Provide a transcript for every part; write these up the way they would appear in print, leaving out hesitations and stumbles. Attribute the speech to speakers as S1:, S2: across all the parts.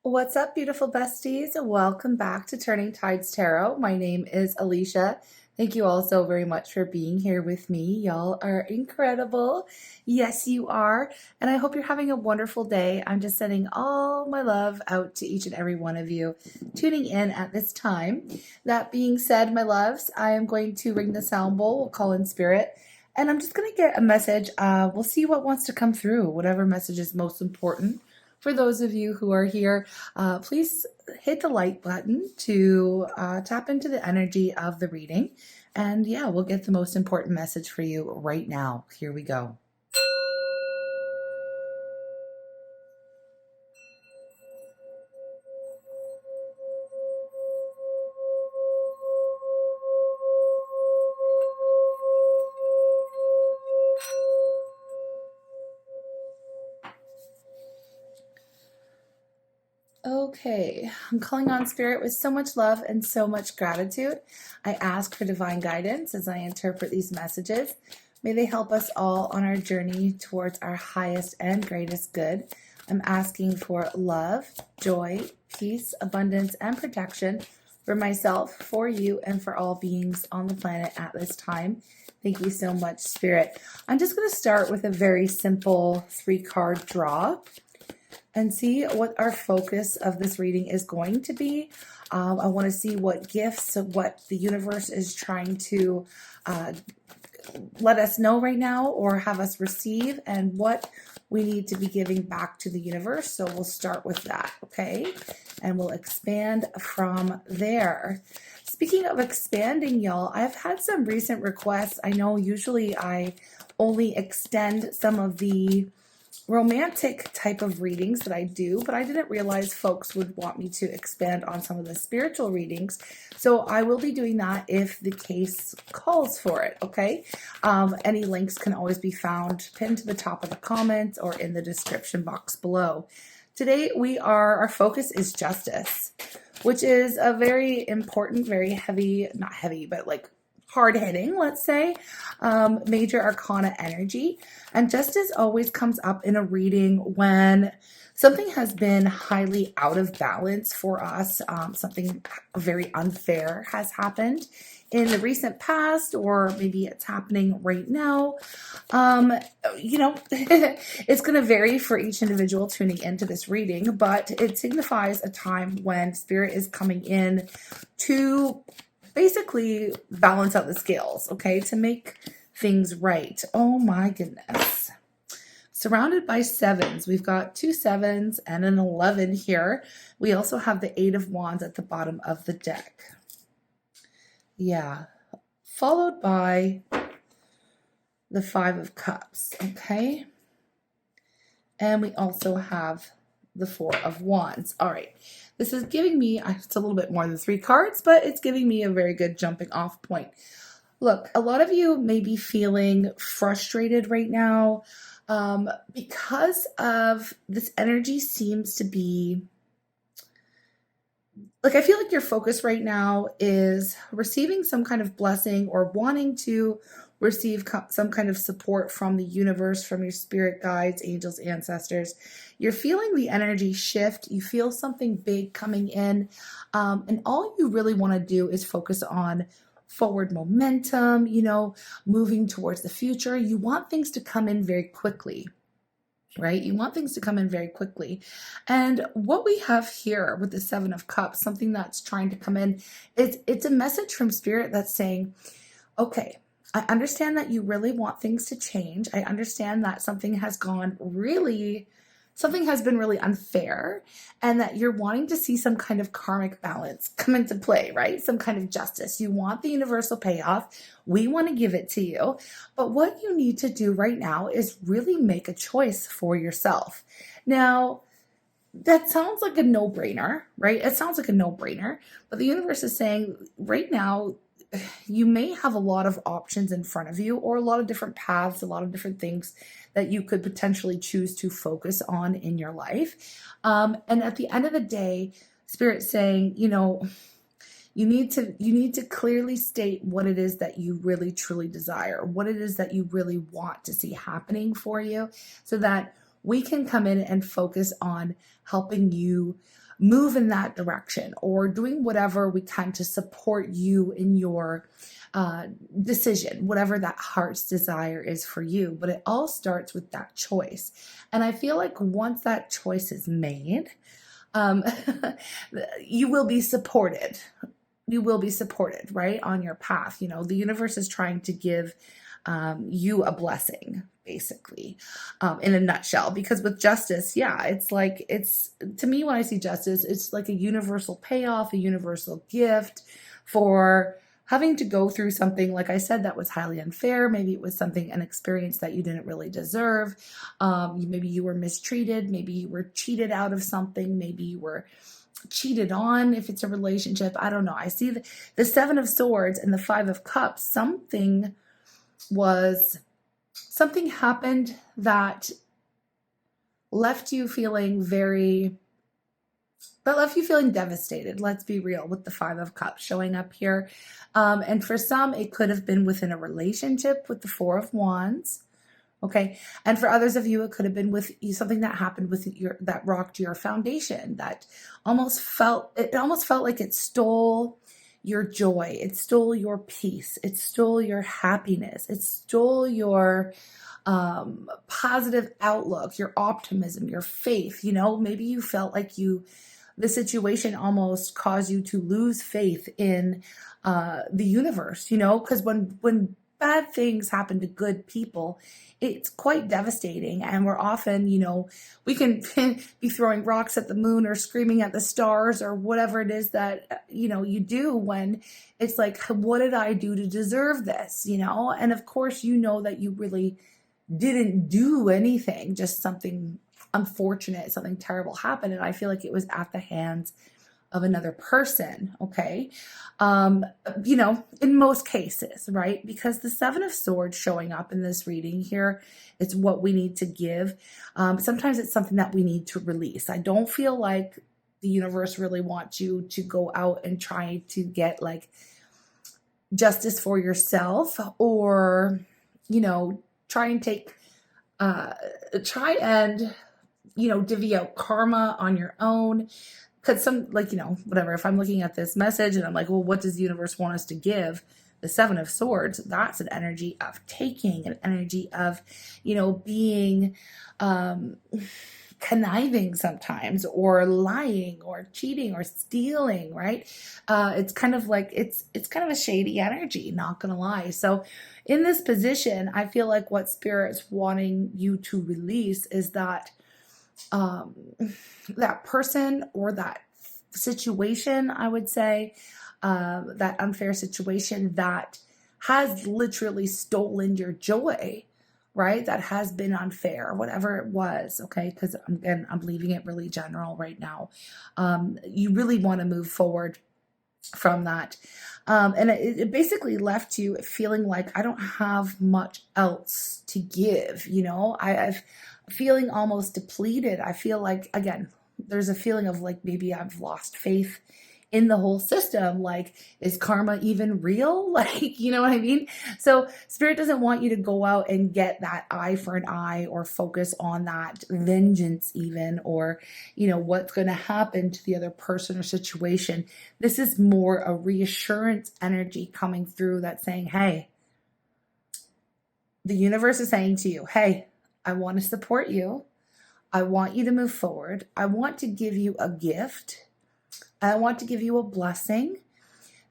S1: What's up, beautiful besties? Welcome back to Turning Tides Tarot. My name is Alishia. Thank you all so very much for being here with me. Y'all are incredible. Yes, you are. And I hope you're having a wonderful day. I'm just sending all my love out to each and every one of you tuning in at this time. That being said, my loves, I am going to ring the sound bowl. We'll call in spirit. And I'm just going to get a message. We'll see what wants to come through, whatever message is most important. For those of you who are here, please hit the like button to tap into the energy of the reading. And yeah, we'll get the most important message for you right now. Here we go. Okay, I'm calling on spirit with so much love and so much gratitude. I ask for divine guidance as I interpret these messages. May they help us all on our journey towards our highest and greatest good. I'm asking for love, joy, peace, abundance, and protection for myself, for you, and for all beings on the planet at this time. Thank you so much, Spirit. I'm just going to start with a very simple 3-card draw and see what our focus of this reading is going to be. I want to see what gifts, what the universe is trying to let us know right now or have us receive, and what we need to be giving back to the universe. So we'll start with that, okay? And we'll expand from there. Speaking of expanding, y'all, I've had some recent requests. I know usually I only extend some of the romantic type of readings that I do, but I didn't realize folks would want me to expand on some of the spiritual readings. So I will be doing that if the case calls for it, okay? Any links can always be found pinned to the top of the comments or in the description box below. Today our focus is justice, which is a very important, very heavy, not heavy, but like hard-hitting, let's say, major arcana energy. And justice always comes up in a reading when something has been highly out of balance for us, something very unfair has happened in the recent past, or maybe it's happening right now. It's going to vary for each individual tuning into this reading, but it signifies a time when spirit is coming in to basically balance out the scales, okay, to make things right. Oh my goodness. Surrounded by sevens. We've got 2 7s and an 11 here. We also have the 8 of Wands at the bottom of the deck. Yeah. Followed by the 5 of Cups, okay? And we also have the 4 of Wands. All right. This is giving me, it's a little bit more than 3 cards, but it's giving me a very good jumping off point. Look, a lot of you may be feeling frustrated right now because of this energy seems to be, like, I feel like your focus right now is receiving some kind of blessing or wanting to receive some kind of support from the universe, from your spirit guides, angels, ancestors. You're feeling the energy shift. You feel something big coming in. And all you really want to do is focus on forward momentum, moving towards the future. You want things to come in very quickly, right? You want things to come in very quickly. And what we have here with the 7 of Cups, something that's trying to come in, it's a message from spirit that's saying, okay, I understand that you really want things to change. I understand that something has been really unfair, and that you're wanting to see some kind of karmic balance come into play, right? Some kind of justice. You want the universal payoff. We want to give it to you. But what you need to do right now is really make a choice for yourself. Now, that sounds like a no-brainer, right? It sounds like a no-brainer, but the universe is saying right now, you may have a lot of options in front of you, or a lot of different paths, a lot of different things that you could potentially choose to focus on in your life. And at the end of the day, Spirit's saying, you need to clearly state what it is that you really truly desire, what it is that you really want to see happening for you, so that we can come in and focus on helping you move in that direction, or doing whatever we can to support you in your decision, whatever that heart's desire is for you. But it all starts with that choice. And I feel like once that choice is made, um, you will be supported. You will be supported, right, on your path. The universe is trying to give you a blessing, basically, in a nutshell. Because with justice, yeah, it's to me, when I see justice, it's like a universal payoff, a universal gift for having to go through something, like I said, that was highly unfair. Maybe it was an experience that you didn't really deserve. Maybe you were mistreated. Maybe you were cheated out of something. Maybe you were cheated on, if it's a relationship. I don't know. I see the Seven of Swords and the Five of Cups. Something happened that left you feeling devastated. Let's be real, with the Five of Cups showing up here. And for some, it could have been within a relationship with the Four of Wands. Okay. And for others of you, it could have been with something that happened that rocked your foundation, that almost felt like it stole your joy. It stole your peace. It stole your happiness. It stole your positive outlook, your optimism, your faith. Maybe you felt like the situation almost caused you to lose faith in the universe, because when bad things happen to good people, it's quite devastating. And we're often, we can be throwing rocks at the moon or screaming at the stars or whatever it is that, you do, when it's like, what did I do to deserve this? And of course, that you really didn't do anything, just something unfortunate, something terrible happened. And I feel like it was at the hands of another person. Okay. In most cases, right? Because the Seven of Swords showing up in this reading here, it's what we need to give. Sometimes it's something that we need to release. I don't feel like the universe really wants you to go out and try to get like justice for yourself, or, try and divvy out karma on your own. Because whatever, if I'm looking at this message and I'm like, well, what does the universe want us to give? The Seven of Swords, that's an energy of taking, an energy of, being conniving sometimes, or lying, or cheating, or stealing, right? It's kind of like, it's kind of a shady energy, not gonna lie. So in this position, I feel like what Spirit's wanting you to release is that that person or that situation, I would say, that unfair situation that has literally stolen your joy, right? That has been unfair, whatever it was. Okay. Because I'm leaving it really general right now. You really want to move forward from that. And it basically left you feeling like, I don't have much else to give. I've feeling almost depleted. I feel like, again, there's a feeling of like, maybe I've lost faith in the whole system. Like, is karma even real? Like, you know what I mean? So Spirit doesn't want you to go out and get that eye for an eye, or focus on that vengeance even, or, what's going to happen to the other person or situation. This is more a reassurance energy coming through that's saying, hey, the universe is saying to you, hey, I want to support you. I want you to move forward. I want to give you a gift. I want to give you a blessing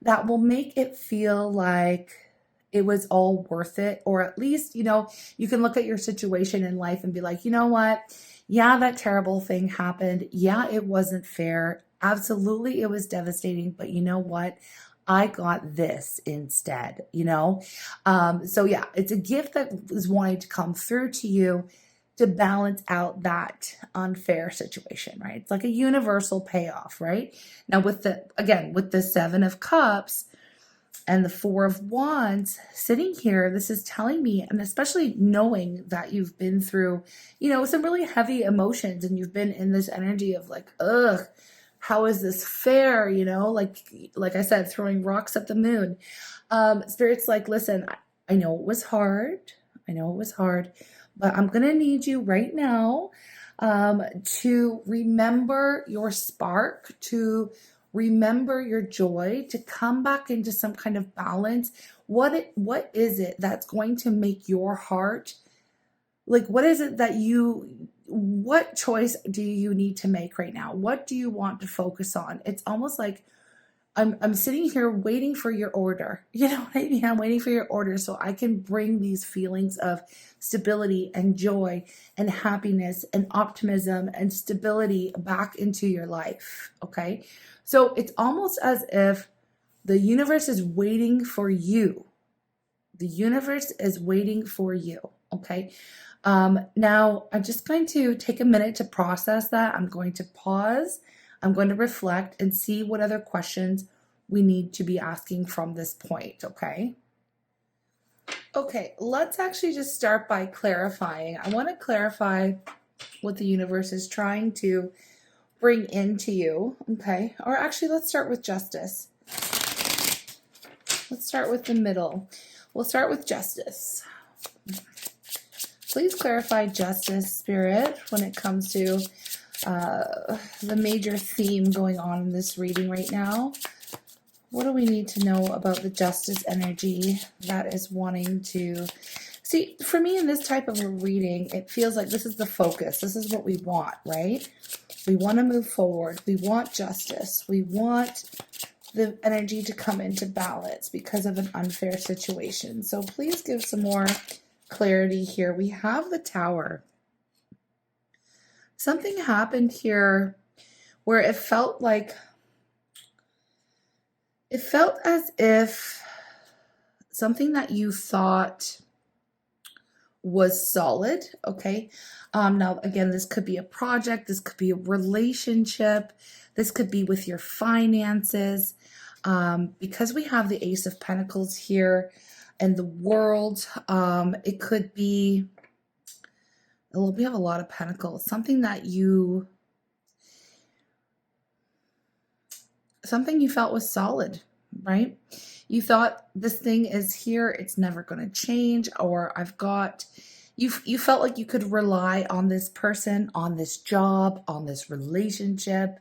S1: that will make it feel like it was all worth it. Or at least, you can look at your situation in life and be like, you know what? Yeah, that terrible thing happened. Yeah, it wasn't fair. Absolutely, it was devastating. But you know what? I got this instead, So yeah, it's a gift that is wanting to come through to you to balance out that unfair situation, right? It's like a universal payoff, right? Now with the Seven of Cups and the Four of Wands sitting here, this is telling me, and especially knowing that you've been through, some really heavy emotions, and you've been in this energy of like, ugh, how is this fair? Like I said, throwing rocks at the moon. Spirit's like, listen, I know it was hard. But I'm going to need you right now to remember your spark, to remember your joy, to come back into some kind of balance. What is it that's going to make your heart, like, what is it that what choice do you need to make right now? What do you want to focus on? It's almost like I'm sitting here waiting for your order. You know what I mean? I'm waiting for your order so I can bring these feelings of stability and joy and happiness and optimism and stability back into your life. Okay. So it's almost as if the universe is waiting for you. The universe is waiting for you. Okay. Now I'm just going to take a minute to process that. I'm going to pause. I'm going to reflect and see what other questions we need to be asking from this point, okay? Okay, let's actually just start by clarifying. I want to clarify what the universe is trying to bring into you, okay? Or actually, let's start with justice. Let's start with the middle. We'll start with justice. Please clarify justice, Spirit, when it comes to the major theme going on in this reading right now. What do we need to know about the justice energy that is wanting to... See, for me in this type of a reading, it feels like this is the focus. This is what we want, right? We want to move forward. We want justice. We want the energy to come into balance because of an unfair situation. So please give some more clarity here. We have the Tower. Something happened here where it felt as if something that you thought was solid, okay? Now, again, this could be a project, this could be a relationship, this could be with your finances. Because we have the Ace of Pentacles here and the World, it could be... We have a lot of pentacles. Something you felt was solid, right? You thought this thing is here, it's never going to change, or you felt like you could rely on this person, on this job, on this relationship,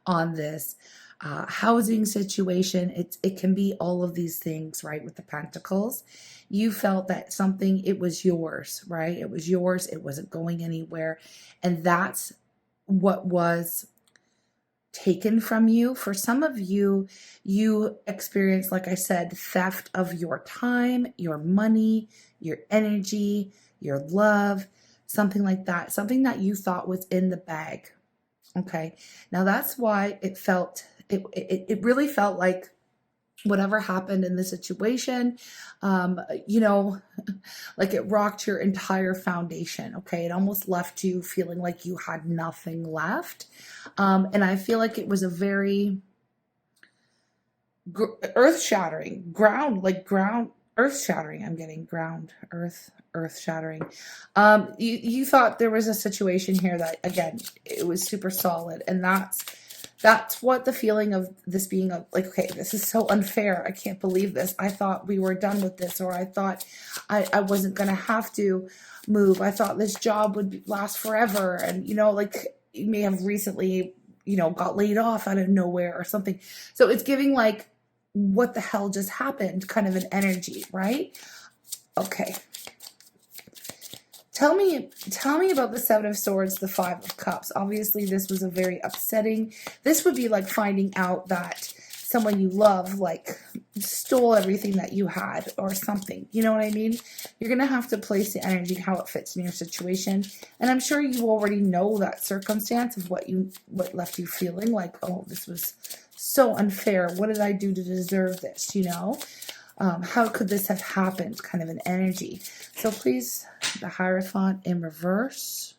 S1: on this housing situation. It can be all of these things, right? With the pentacles. You felt that it was yours, right? It was yours. It wasn't going anywhere. And that's what was taken from you. For some of you, you experienced, like I said, theft of your time, your money, your energy, your love, something like that. Something that you thought was in the bag. Okay. Now that's why it really felt like whatever happened in the situation, like it rocked your entire foundation. Okay. It almost left you feeling like you had nothing left. And I feel like it was a very earth-shattering, earth-shattering. I'm getting ground, earth-shattering. You thought there was a situation here that, again, it was super solid. And that's what the feeling of this being like, okay, this is so unfair. I can't believe this. I thought we were done with this, or I thought I wasn't going to have to move. I thought this job would last forever. And, like you may have recently, got laid off out of nowhere or something. So it's giving like, what the hell just happened kind of an energy, right? Okay. Tell me about the Seven of Swords, the Five of Cups. Obviously, this was a very upsetting. This would be like finding out that someone you love, like, stole everything that you had or something. You know what I mean? You're going to have to place the energy, how it fits in your situation. And I'm sure you already know that circumstance of what left you feeling like, oh, this was so unfair. What did I do to deserve this? How could this have happened? Kind of an energy. So please, the Hierophant in reverse.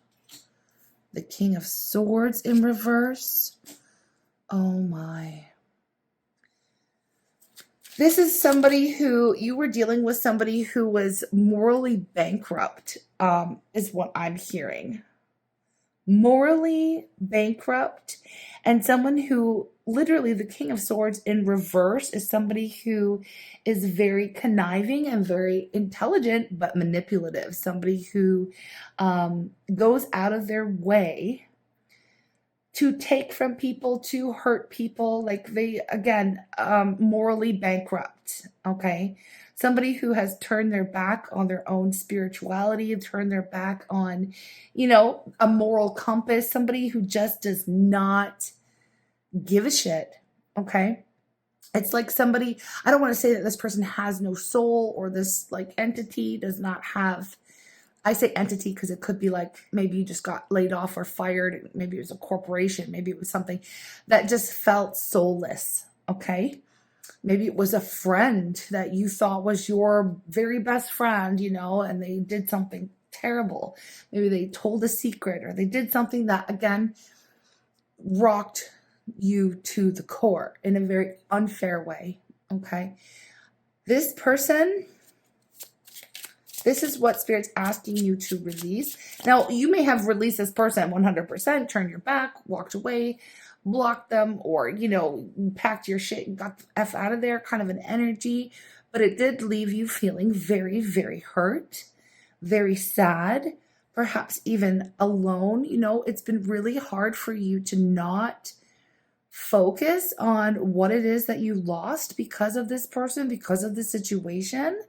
S1: The King of Swords in reverse. Oh my. This is somebody who, you were dealing with somebody who was morally bankrupt, is what I'm hearing. morally bankrupt, and someone who literally, the King of Swords in reverse is somebody who is very conniving and very intelligent but manipulative, somebody who goes out of their way to take from people, to hurt people, like they, again, morally bankrupt, okay? Somebody who has turned their back on their own spirituality, turned their back on, a moral compass, somebody who just does not give a shit, okay? It's like somebody, I don't want to say that this person has no soul or this like entity does not have, I say entity because it could be like maybe you just got laid off or fired. Maybe it was a corporation. Maybe it was something that just felt soulless, okay? Maybe it was a friend that you thought was your very best friend, and they did something terrible. Maybe they told a secret or they did something that, again, rocked you to the core in a very unfair way, okay? This person, this is what Spirit's asking you to release. Now, you may have released this person 100%, turned your back, walked away, blocked them, or, packed your shit and got the F out of there, kind of an energy. But it did leave you feeling very, very hurt, very sad, perhaps even alone. It's been really hard for you to not focus on what it is that you lost because of this person, because of the situation,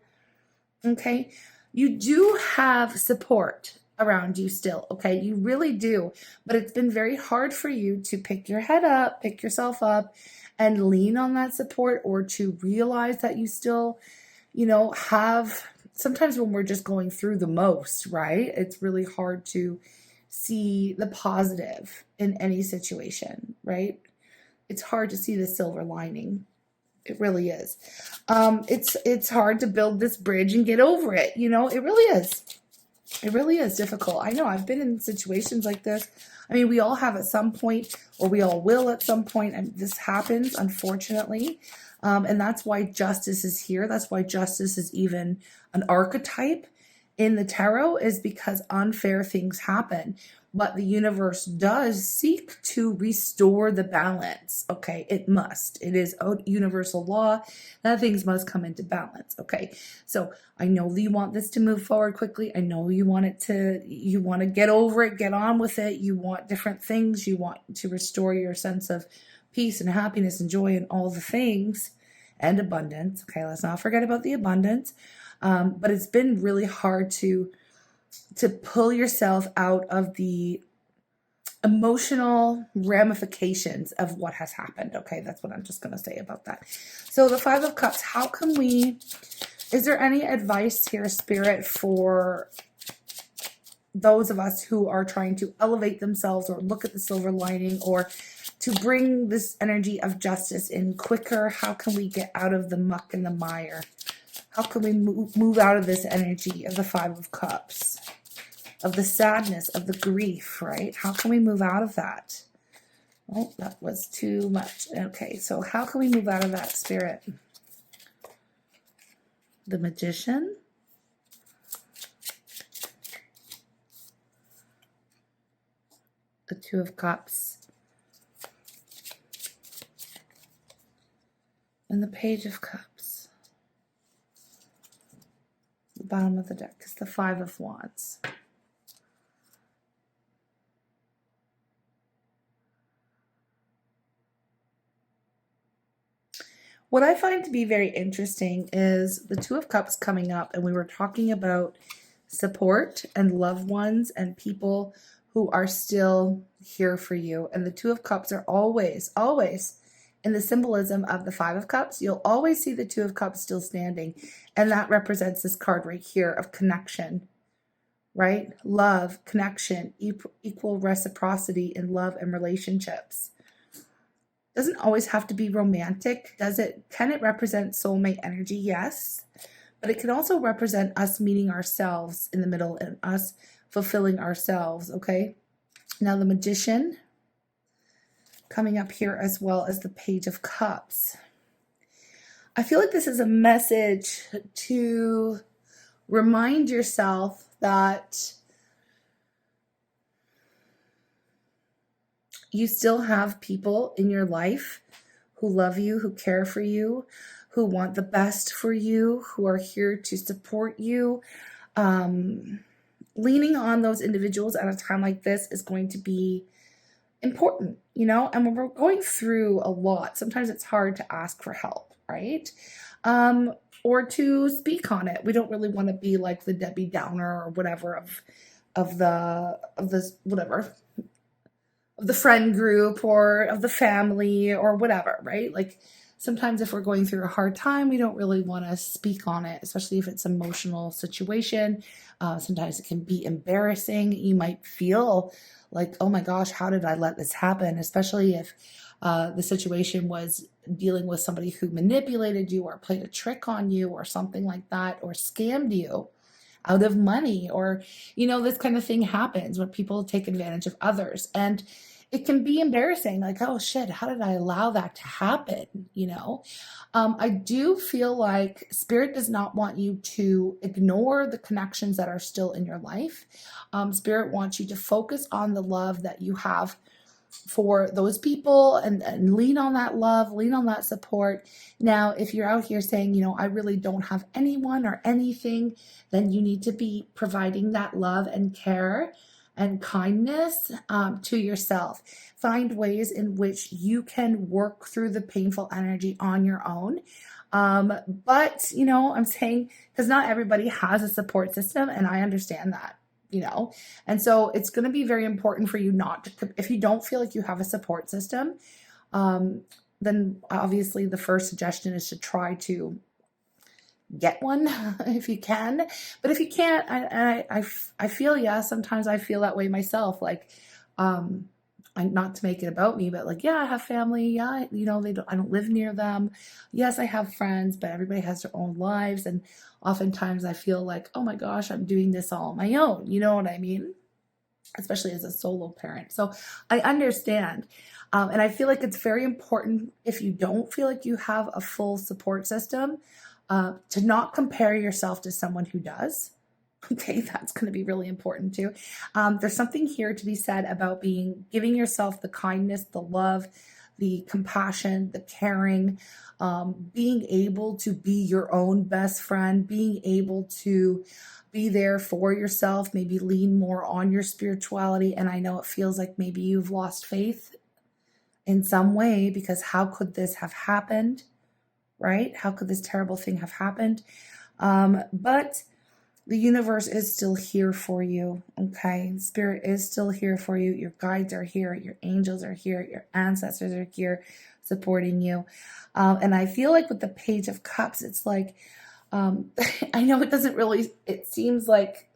S1: okay? You do have support around you still, okay? You really do, but it's been very hard for you to pick your head up, pick yourself up, and lean on that support, or to realize that you still, have, sometimes when we're just going through the most, right? It's really hard to see the positive in any situation, right? It's hard to see the silver lining. It really is. It's hard to build this bridge and get over it. It really is. It really is difficult. I know I've been in situations like this. I mean, we all have at some point, or we all will at some point, and this happens, unfortunately. And that's why justice is here. That's why justice is even an archetype in the tarot, is because unfair things happen. But the universe does seek to restore the balance, okay? It must. It is a universal law that things must come into balance, okay? So I know that you want this to move forward quickly. I know you want to get over it, get on with it. You want different things. You want to restore your sense of peace and happiness and joy and all the things, and abundance, okay? Let's not forget about the abundance. But it's been really hard to pull yourself out of the emotional ramifications of what has happened. Okay, that's what I'm just going to say about that. So the Five of Cups, is there any advice here, Spirit, for those of us who are trying to elevate themselves or look at the silver lining, or to bring this energy of justice in quicker? How can we get out of the muck and the mire? How can we move out of this energy of the Five of Cups, of the sadness, of the grief, right? How can we move out of that? Oh, that was too much. Okay, so how can we move out of that, Spirit? The Magician. The Two of Cups. And the Page of Cups. The bottom of the deck is the Five of Wands. What I find to be very interesting is the Two of Cups coming up, and we were talking about support and loved ones and people who are still here for you. And the Two of Cups are always, always in the symbolism of the Five of Cups. You'll always see the Two of Cups still standing, and that represents this card right here of connection, right? Love, connection, equal reciprocity in love and relationships. Doesn't always have to be romantic, does it? Can it represent soulmate energy? Yes. But it can also represent us meeting ourselves in the middle and us fulfilling ourselves, okay? Now the Magician coming up here, as well as the Page of Cups. I feel like this is a message to remind yourself that You still have people in your life who love you, who care for you, who want the best for you, who are here to support you. Leaning on those individuals at a time like this is going to be important, you know? And when we're going through a lot, sometimes it's hard to ask for help, right? Or to speak on it. We don't really want to be like the Debbie Downer or whatever of the friend group or of the family or whatever, right? Like sometimes if we're going through a hard time, we don't really want to speak on it, especially if it's an emotional situation. Sometimes it can be embarrassing. You might feel like, oh my gosh, how did I let this happen? Especially if the situation was dealing with somebody who manipulated you or played a trick on you or something like that, or scammed you out of money, or, you know, this kind of thing happens when people take advantage of others. And it can be embarrassing, like, oh shit, how did I allow that to happen? You know, I do feel like Spirit does not want you to ignore the connections that are still in your life. Spirit wants you to focus on the love that you have for those people, and lean on that love, lean on that support. Now, if you're out here saying, you know, I really don't have anyone or anything, then you need to be providing that love and care and kindness to yourself. Find ways in which you can work through the painful energy on your own. But, you know, I'm saying, because not everybody has a support system, and I understand that. You know, and so it's going to be very important for you not to, if you don't feel like you have a support system, then obviously the first suggestion is to try to get one if you can. But if you can't, I feel, yeah, sometimes I feel that way myself. Like, not to make it about me, but like, yeah, I have family. Yeah, you know, I don't live near them. Yes, I have friends, but everybody has their own lives. And oftentimes I feel like, oh my gosh, I'm doing this all on my own. You know what I mean? Especially as a solo parent. So I understand. And I feel like it's very important, if you don't feel like you have a full support system, to not compare yourself to someone who does. Okay, that's going to be really important too. There's something here to be said about giving yourself the kindness, the love, the compassion, the caring, being able to be your own best friend, being able to be there for yourself, maybe lean more on your spirituality. And I know it feels like maybe you've lost faith in some way, because how could this have happened, right? How could this terrible thing have happened? But the universe is still here for you, okay? Spirit is still here for you. Your guides are here. Your angels are here. Your ancestors are here supporting you. And I feel like with the Page of Cups, it's like, I know it doesn't really, it seems like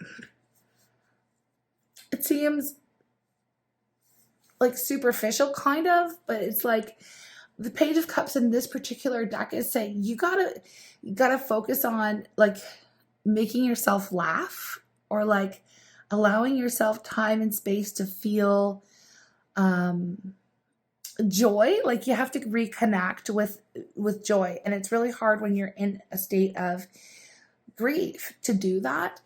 S1: superficial kind of, but it's like the Page of Cups in this particular deck is saying you gotta focus on like making yourself laugh, or like allowing yourself time and space to feel joy. Like you have to reconnect with joy, and it's really hard when you're in a state of grief to do that.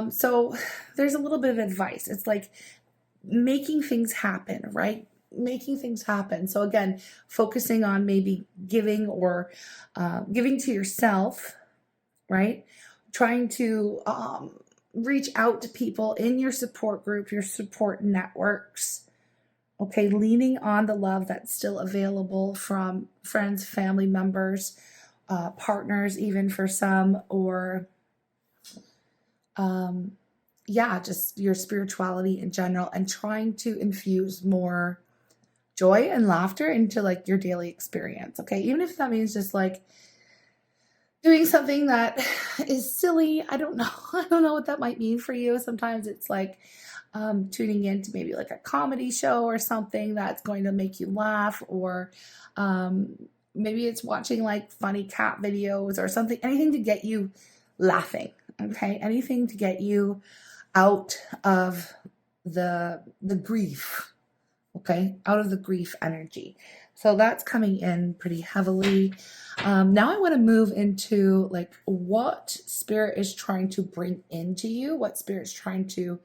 S1: So there's a little bit of advice. It's like making things happen, right? Making things happen. So again, focusing on maybe giving, or giving to yourself, right? Trying to reach out to people in your support group, your support networks. Okay, leaning on the love that's still available from friends, family members, partners, even for some, or just your spirituality in general, and trying to infuse more joy and laughter into like your daily experience. Okay, even if that means just like doing something that is silly. I don't know. I don't know what that might mean for you. Sometimes it's like tuning into maybe like a comedy show or something that's going to make you laugh, or maybe it's watching like funny cat videos or something, anything to get you laughing. Okay, anything to get you out of the grief. Okay, out of the grief energy. So that's coming in pretty heavily. Now I want to move into like what Spirit is trying to bring into you, what Spirit's trying to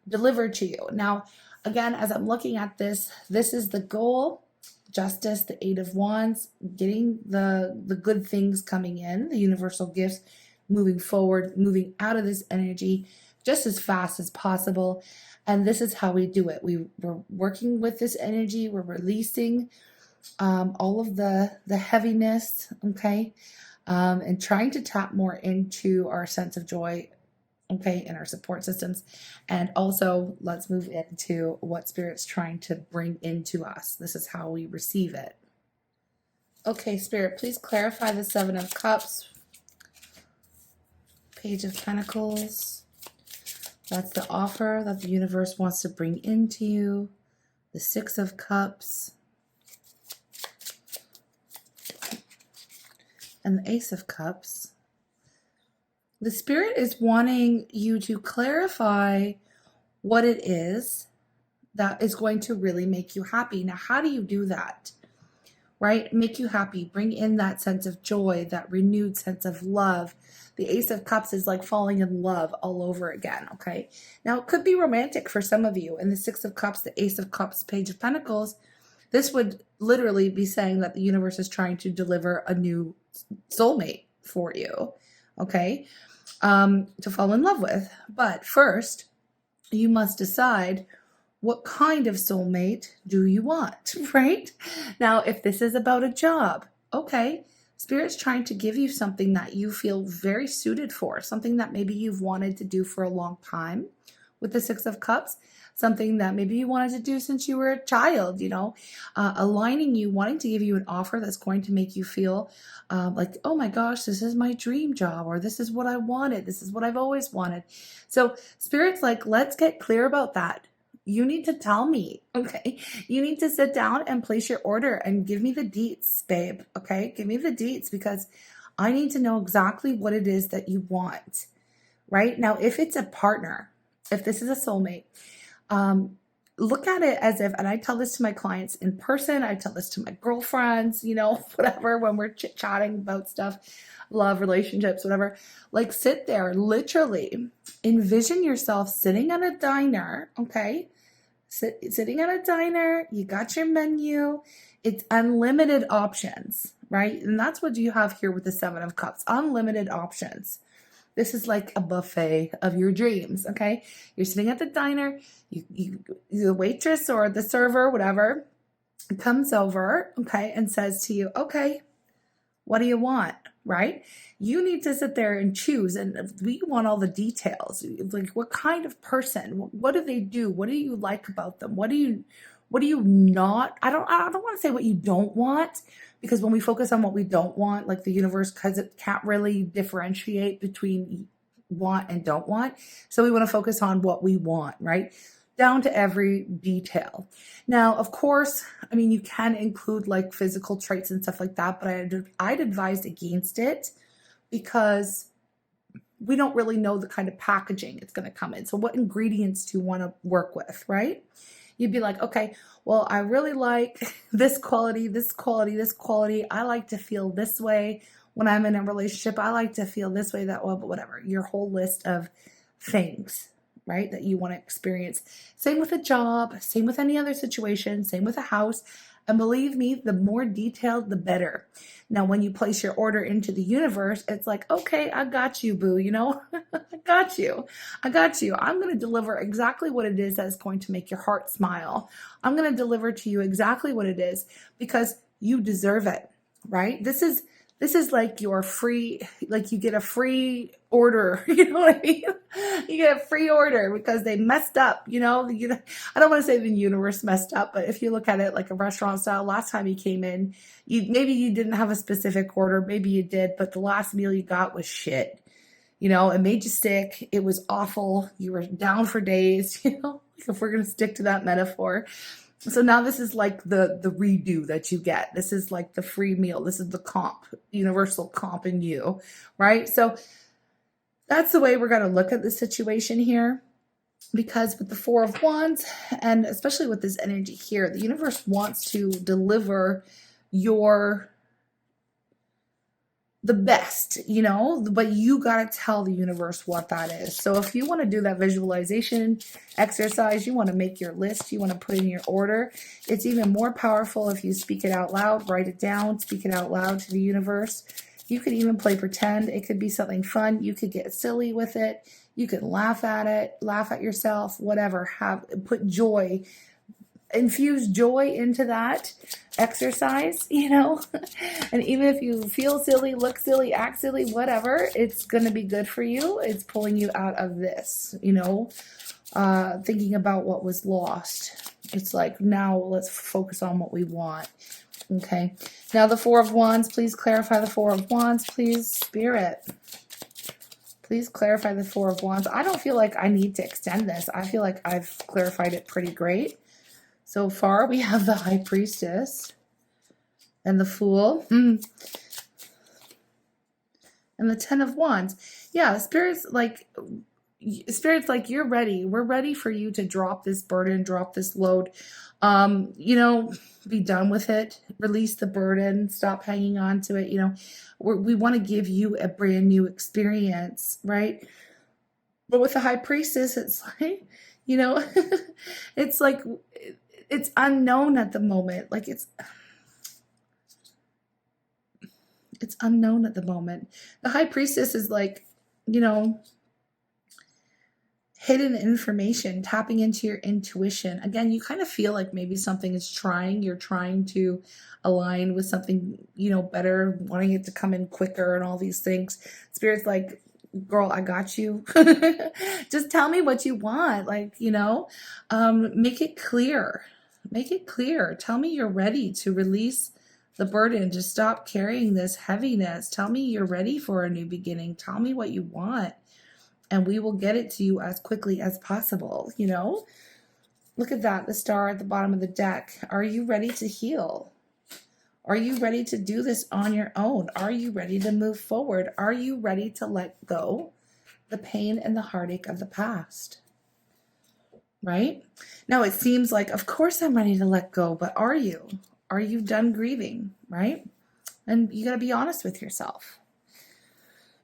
S1: deliver to you. Now, again, as I'm looking at this, this is the goal. Justice, the Eight of Wands, getting the good things coming in, the universal gifts, moving forward, moving out of this energy just as fast as possible. And this is how we do it. We're working with this energy. We're releasing all of the heaviness, okay, and trying to tap more into our sense of joy, okay, and our support systems. And also, let's move into what Spirit's trying to bring into us. This is how we receive it. Okay, Spirit, please clarify the Seven of Cups, Page of Pentacles. That's the offer that the universe wants to bring into you. The Six of Cups. And the Ace of Cups. The Spirit is wanting you to clarify what it is that is going to really make you happy. Now, how do you do that? Right? Make you happy. Bring in that sense of joy, that renewed sense of love. The Ace of Cups is like falling in love all over again, okay? Now, it could be romantic for some of you. And the Six of Cups, the Ace of Cups, Page of Pentacles, this would literally be saying that the universe is trying to deliver a new soulmate for you, okay? To fall in love with. But first, you must decide what kind of soulmate do you want, right? Now, if this is about a job, okay, Spirit's trying to give you something that you feel very suited for, something that maybe you've wanted to do for a long time with the Six of Cups, something that maybe you wanted to do since you were a child, you know, aligning you, wanting to give you an offer that's going to make you feel like, oh my gosh, this is my dream job, or this is what I wanted. This is what I've always wanted. So Spirit's like, let's get clear about that. You need to tell me, okay? You need to sit down and place your order and give me the deets, babe, okay? Give me the deets, because I need to know exactly what it is that you want, right? Now, if it's a partner, if this is a soulmate, look at it as if, and I tell this to my clients in person, I tell this to my girlfriends, you know, whatever, when we're chit-chatting about stuff, love, relationships, whatever, like sit there, literally envision yourself sitting at a diner, okay? Sitting at a diner, you got your menu, it's unlimited options, right? And that's what you have here with the Seven of Cups, unlimited options. This is like a buffet of your dreams, okay? You're sitting at the diner, the waitress or the server, whatever, comes over, okay, and says to you, okay, what do you want, right? You need to sit there and choose, and we want all the details. Like, what kind of person? What do they do? What do you like about them? What do you not? I don't want to say what you don't want, because when we focus on what we don't want, like the universe, because it can't really differentiate between want and don't want. So we want to focus on what we want, right? Down to every detail. Now, of course, I mean, you can include like physical traits and stuff like that, but I'd advise against it, because we don't really know the kind of packaging it's going to come in. So what ingredients do you want to work with, right? You'd be like, okay, well, I really like this quality, this quality, this quality. I like to feel this way when I'm in a relationship. I like to feel this way, that way, but whatever. Your whole list of things, right, that you want to experience. Same with a job, same with any other situation, same with a house. And believe me, the more detailed, the better. Now, when you place your order into the universe, it's like, okay, I got you, boo, you know, I got you. I got you. I'm going to deliver exactly what it is that's going to make your heart smile. I'm going to deliver to you exactly what it is, because you deserve it, right? This is like your free, like you get a free order, you know what I mean? You get a free order because they messed up, you know? I don't want to say the universe messed up, but if you look at it like a restaurant style, last time you came in, maybe you didn't have a specific order, maybe you did, but the last meal you got was shit. You know, it made you sick. It was awful. You were down for days, you know, if we're going to stick to that metaphor. So now this is like the redo that you get. This is like the free meal. This is the comp, universal comp in you, right? So that's the way we're going to look at the situation here, because with the Four of Wands, and especially with this energy here, the universe wants to deliver your the best, you know, but you got to tell the universe what that is. So if you want to do that visualization exercise, you want to make your list, you want to put in your order, it's even more powerful if you speak it out loud, write it down, speak it out loud to the universe. You could even play pretend. It could be something fun. You could get silly with it. You could laugh at it, laugh at yourself, whatever. Put joy, infuse joy into that exercise, you know. And even if you feel silly, look silly, act silly, whatever, it's going to be good for you. It's pulling you out of this, you know, thinking about what was lost. It's like, now let's focus on what we want. Okay. Now the Four of Wands, please clarify the Four of Wands, please, Spirit. Please clarify the Four of Wands. I don't feel like I need to extend this. I feel like I've clarified it pretty great. So far, we have the High Priestess and the Fool and the Ten of Wands. Yeah, Spirit's like, you're ready. We're ready for you to drop this burden, drop this load. You know, be done with it. Release the burden. Stop hanging on to it. You know, we want to give you a brand new experience, right? But with the High Priestess, it's like, you know, it's like, it's unknown at the moment. Like it's unknown at the moment. The High Priestess is like, you know, hidden information, tapping into your intuition. Again, you kind of feel like maybe something is you're trying to align with something, you know, better, wanting it to come in quicker and all these things. Spirit's like, girl, I got you. Just tell me what you want. Like, you know, make it clear. Make it clear. Tell me you're ready to release the burden, to stop carrying this heaviness. Tell me you're ready for a new beginning. Tell me what you want, and we will get it to you as quickly as possible, you know? Look at that, the star at the bottom of the deck. Are you ready to heal? Are you ready to do this on your own? Are you ready to move forward? Are you ready to let go the pain and the heartache of the past? Right? Now it seems like, of course I'm ready to let go, but are you? Are you done grieving? Right? And you got to be honest with yourself.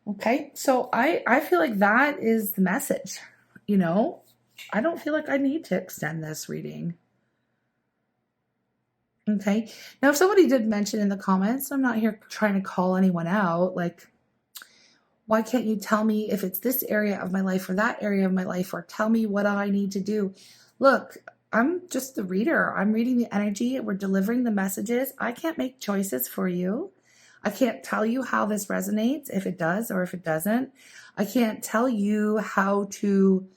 S1: Okay, so I feel like that is the message, you know. I don't feel like I need to extend this reading. Okay, now if somebody did mention in the comments, I'm not here trying to call anyone out, like, why can't you tell me if it's this area of my life or that area of my life, or tell me what I need to do? Look, I'm just the reader. I'm reading the energy. We're delivering the messages. I can't make choices for you. I can't tell you how this resonates, if it does or if it doesn't. I can't tell you how to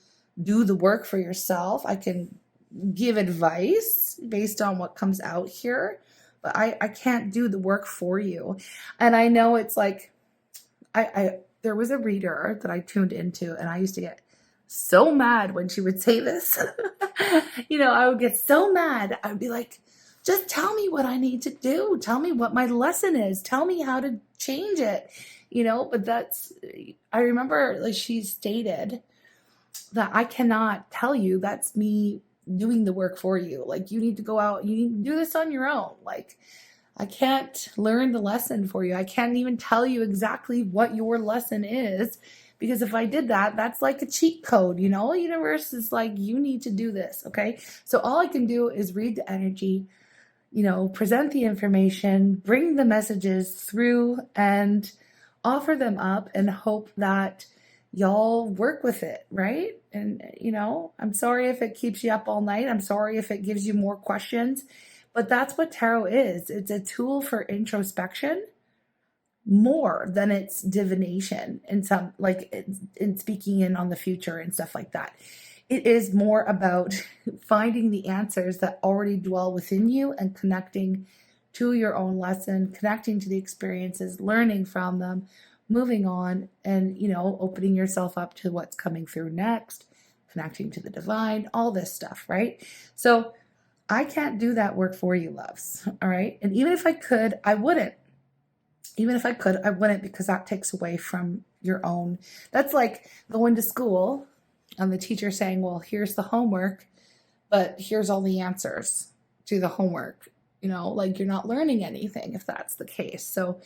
S1: do the work for yourself. I can give advice based on what comes out here, but I can't do the work for you. And I know it's like, there was a reader that I tuned into, and I used to get so mad when she would say this. You know, I would get so mad. I'd be like, just tell me what I need to do. Tell me what my lesson is. Tell me how to change it. You know, but I remember, like, she stated that I cannot tell you, that's me doing the work for you. Like, you need to go out, you need to do this on your own. Like, I can't learn the lesson for you. I can't even tell you exactly what your lesson is, because if I did that, that's like a cheat code, you know? The universe is like, you need to do this, okay? So all I can do is read the energy, you know, present the information, bring the messages through, and offer them up and hope that y'all work with it, right? And, you know, I'm sorry if it keeps you up all night. I'm sorry if it gives you more questions. But that's what tarot is. It's a tool for introspection more than it's divination, in some, like, in speaking in on the future and stuff like that. It is more about finding the answers that already dwell within you and connecting to your own lesson, connecting to the experiences, learning from them, moving on, and, you know, opening yourself up to what's coming through next, connecting to the divine, all this stuff, right? So I can't do that work for you, loves, all right? And even if I could, I wouldn't. Even if I could, I wouldn't, because that takes away from your own. That's like going to school and the teacher saying, well, here's the homework, but here's all the answers to the homework. You know, like, you're not learning anything if that's the case. So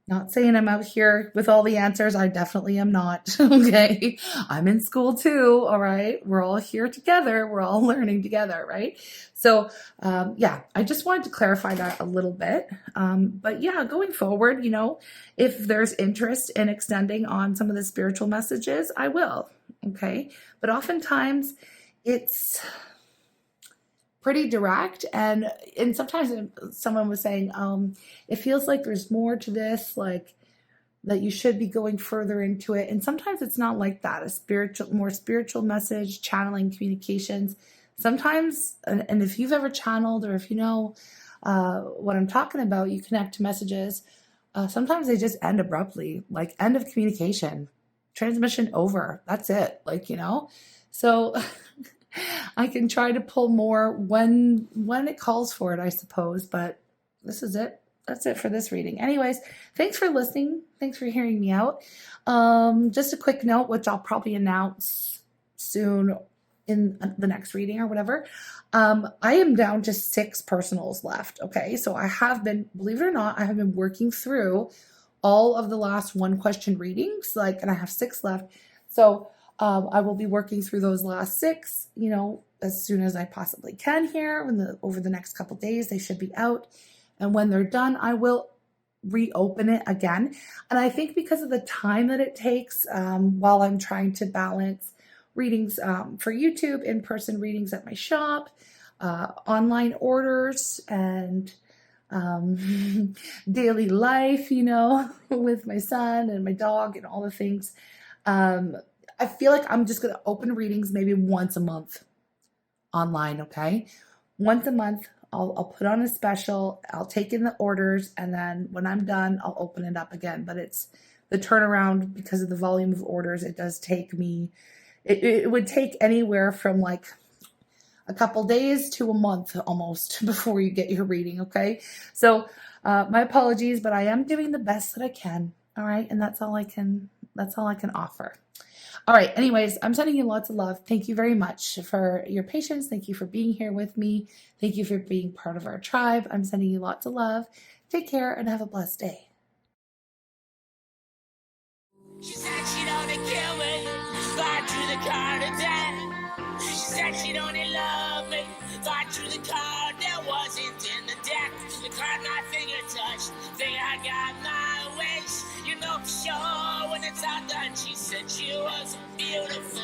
S1: Not saying I'm out here with all the answers. I definitely am not. Okay. I'm in school too. All right. We're all here together. We're all learning together. Right. So, yeah, I just wanted to clarify that a little bit. But yeah, going forward, if there's interest in extending on some of the spiritual messages, I will. Okay. But oftentimes it's pretty direct, and sometimes someone was saying it feels like there's more to this, like that you should be going further into it, and sometimes it's not like that. A more spiritual message, channeling, communications, sometimes, and if you've ever channeled, or if you know what I'm talking about, you connect to messages, sometimes they just end abruptly, like end of communication, transmission over, that's it, like, so I can try to pull more when it calls for it, I suppose, but this is it. That's it for this reading. Anyways, thanks for listening. Thanks for hearing me out. Just a quick note, which I'll probably announce soon in the next reading or whatever. I am down to 6 personals left. Okay. So I have been, believe it or not, I have been working through all of the last 1 question readings, and I have 6 left. So I will be working through those last 6, as soon as I possibly can here. Over the next couple days, they should be out. And when they're done, I will reopen it again. And I think because of the time that it takes, while I'm trying to balance readings for YouTube, in-person readings at my shop, online orders, and daily life, with my son and my dog and all the things, I feel like I'm just going to open readings maybe once a month online, okay? Once a month, I'll put on a special, I'll take in the orders, and then when I'm done, I'll open it up again. But it's the turnaround, because of the volume of orders, it does take me, it would take anywhere from like a couple days to a month almost before you get your reading, okay? So my apologies, but I am doing the best that I can, all right? And that's all I can offer. All right. Anyways, I'm sending you lots of love. Thank you very much for your patience. Thank you for being here with me. Thank you for being part of our tribe. I'm sending you lots of love. Take care and have a blessed day.
S2: She said she'd only kill me, fight through the card of death. She said she'd only love me, fight through the card that wasn't in the deck. The card my finger touched, think I got my wish. For sure when it's all done, she said she was a beautiful.